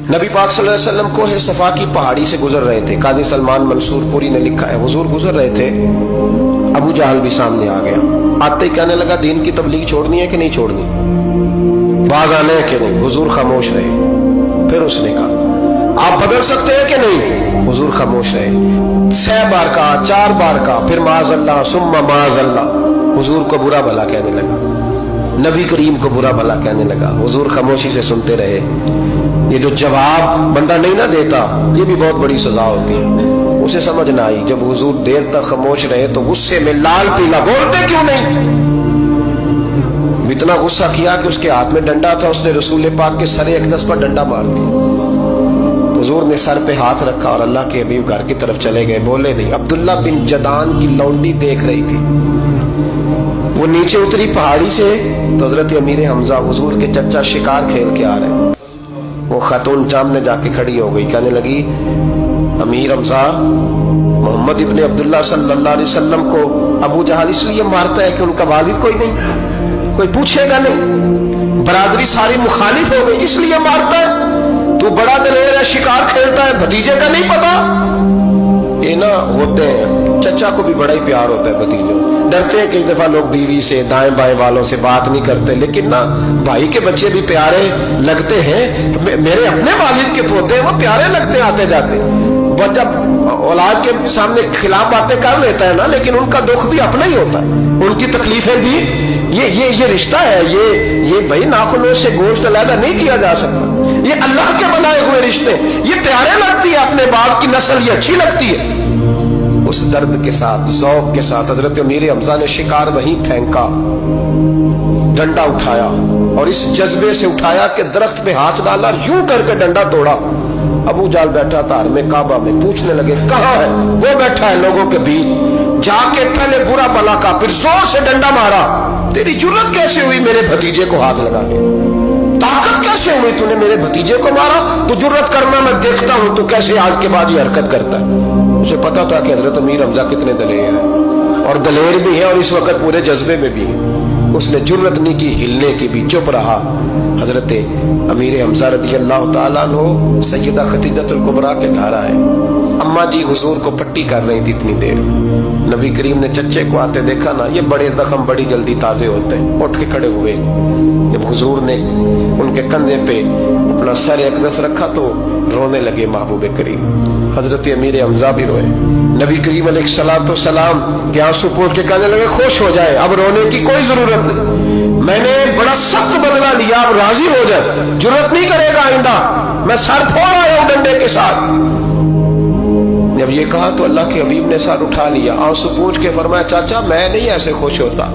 नबी पाक सल्लल्लाहु अलैहि वसल्लम कोहे सफा की पहाड़ी से गुजर रहे थे। काजी सलमान मंसूर पुरी ने लिखा है, हुजूर गुजर रहे थे, अबू जहल भी सामने आ गया। आते ही कहने लगा, दीन की तबलीग छोड़नी है कि नहीं छोड़नी, बाज आने है कि नहीं। हुजूर खामोश रहे। फिर उसने कहा, आप बदल सकते हैं कि नहीं। हुजूर खामोश रहे। 6 बार कहा, 4 बार कहा, फिर माज़अल्लाह सुम्मा माज़अल्लाह। हुजूर को बुरा भला कहने लगा, नबी करीम को बुरा भला कहने लगा। हुजूर खामोशी से सुनते रहे। ये जो जवाब बंदा नहीं ना देता, ये भी बहुत बड़ी सजा होती है। उसे समझ ना आई, जब हुजूर देर तक खामोश रहे तो गुस्से में लाल पीला, बोलते क्यों नहीं। इतना गुस्सा किया कि उसके हाथ में डंडा था, उसने रसूल पाक के सरे अक़दस पर डंडा मार दिया। हुजूर ने सर पे हाथ रखा और अल्लाह के हबीब घर की तरफ चले गए, बोले नहीं। अब्दुल्ला बिन जदान की लौंडी देख रही थी, वो नीचे उतरी पहाड़ी से तो हजरत अमीर हमजा हुजूर के चचा शिकार खेल के आ रहे। वो खातून सामने जाके खड़ी हो गई, कहने लगी, अमीर हमजा, मोहम्मद इब्ने अब्दुल्ला सल्लल्लाहु अलैहि वसल्लम को अबू जहल इसलिए मारता है कि उनका वालिद कोई नहीं, कोई पूछेगा नहीं, बरादरी सारी मुखालिफ हो गई, इसलिए मारता है। तू बड़ा दलेर है, शिकार खेलता है, भतीजे का नहीं पता। ये ना होते हैं, चचा को भी बड़ा ही प्यार होता है भतीजों। डरते हैं कई दफा लोग बीवी से, दाएं बाएं वालों से बात नहीं करते, लेकिन ना भाई के बच्चे भी प्यारे लगते हैं। मेरे अपने वालिद के पोते हैं, वो प्यारे लगते आते जाते। बस जब औलाद के सामने खिलाफ बातें कर लेता है ना, लेकिन उनका दुख भी अपना ही होता है, उनकी तकलीफें भी। ये रिश्ता है, ये भाई नाखूनों से गोश्त अलग नहीं किया जा सकता। ये अल्लाह के बनाए हुए रिश्ते, ये प्यारे लगती है, अपने बाप की नस्ल ये अच्छी लगती है। उस दर्द के साथ, ज़ौक़ के साथ हजरत अमीर हमजा ने शिकार वहीं फेंका, डंडा उठाया और इस जज्बे से उठाया कि दरख्त पे हाथ डाला, यूं करके डंडा तोड़ा। अबू जाल बैठा था में काबा में, पूछने लगे, कहाँ है वो? बैठा है लोगों के बीच। जाके पहले बुरा भला का, फिर जोर से डंडा मारा। तेरी जुर्रत कैसे हुई मेरे भतीजे को हाथ लगाने, ताकत कैसे हुई तूने मेरे भतीजे को मारा? तू जुर्रत करना मैं देखता हूं, तू कैसे आज के बाद ये हरकत करता है। उसे पता था कि हजरत अमीर हमजा कितने दलेर हैं, और दलेर भी है और इस वक्त पूरे जज्बे में भी है। उसने जुर्रत नहीं की हिलने की भी, चुप रहा। हजरत अमीर हमजा रज़ी अल्लाह ताला अन्हु सैयदा खदीजतुल कुबरा के घर आए। अम्मा जी हुजूर को पट्टी कर रही थी इतनी देर। नबी करीम ने चच्चे को आते देखा ना, ये बड़े जख्म बड़ी जल्दी ताजे होते हैं। उठ के खड़े हुए, जब हुजूर ने उनके कंधे पे अपना सर अक़दस रखा तो रोने लगे महबूब करीम। हजरत अमीर हमजा भी रोए। नबी करीम अलैहिस्सलाम के आंसू पोंछ के कहने लगे, खुश हो जाए, अब रोने की कोई जरूरत नहीं, मैंने बड़ा सख्त बदला लिया, अब राजी हो जाए, जरूरत नहीं करेगा आइंदा, मैं सर फोड़ आया हूं डंडे के साथ। जब ये कहा तो अल्लाह के हबीब ने सर उठा लिया, आंसू पोंछ के फरमाया, चाचा मैं नहीं ऐसे खुश होता।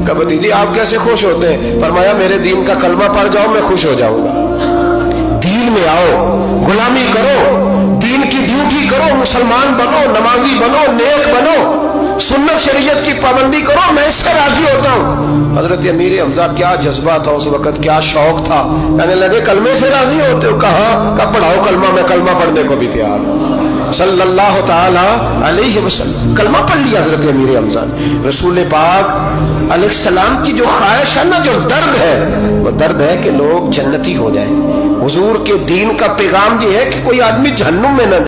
कहा भतीजी आप कैसे खुश होते हैं? फरमाया, मेरे दीन का कलमा पढ़ जाओ, मैं खुश हो जाऊंगा। दीन में आओ, गुलामी करो, दीन की ड्यूटी करो, मुसलमान बनो, नमाजी बनो, नेक बनो, सुन्नत शरीयत की पाबंदी करो, मैं इससे राजी होता हूँ। हजरत अमीर हमजा क्या जज्बा था उस वक्त, क्या शौक था। कहने लगे, कलमे से राजी होते हो? कहा पढ़ाओ कलमा, मैं कलमा पढ़ने को भी तैयार हूँ। सल्लल्लाहु ताला अलैहि वसल्लम कलमा पढ़ लिया हजरत अमीर हमजा ने। रसूल पाक अलैहिस्सलाम की जो ख्वाहिश है ना, जो दर्द है, वो दर्द है कि लोग जन्नती हो जाएं। हुजूर के दीन का पैगाम ये है कि कोई आदमी जहन्नुम में न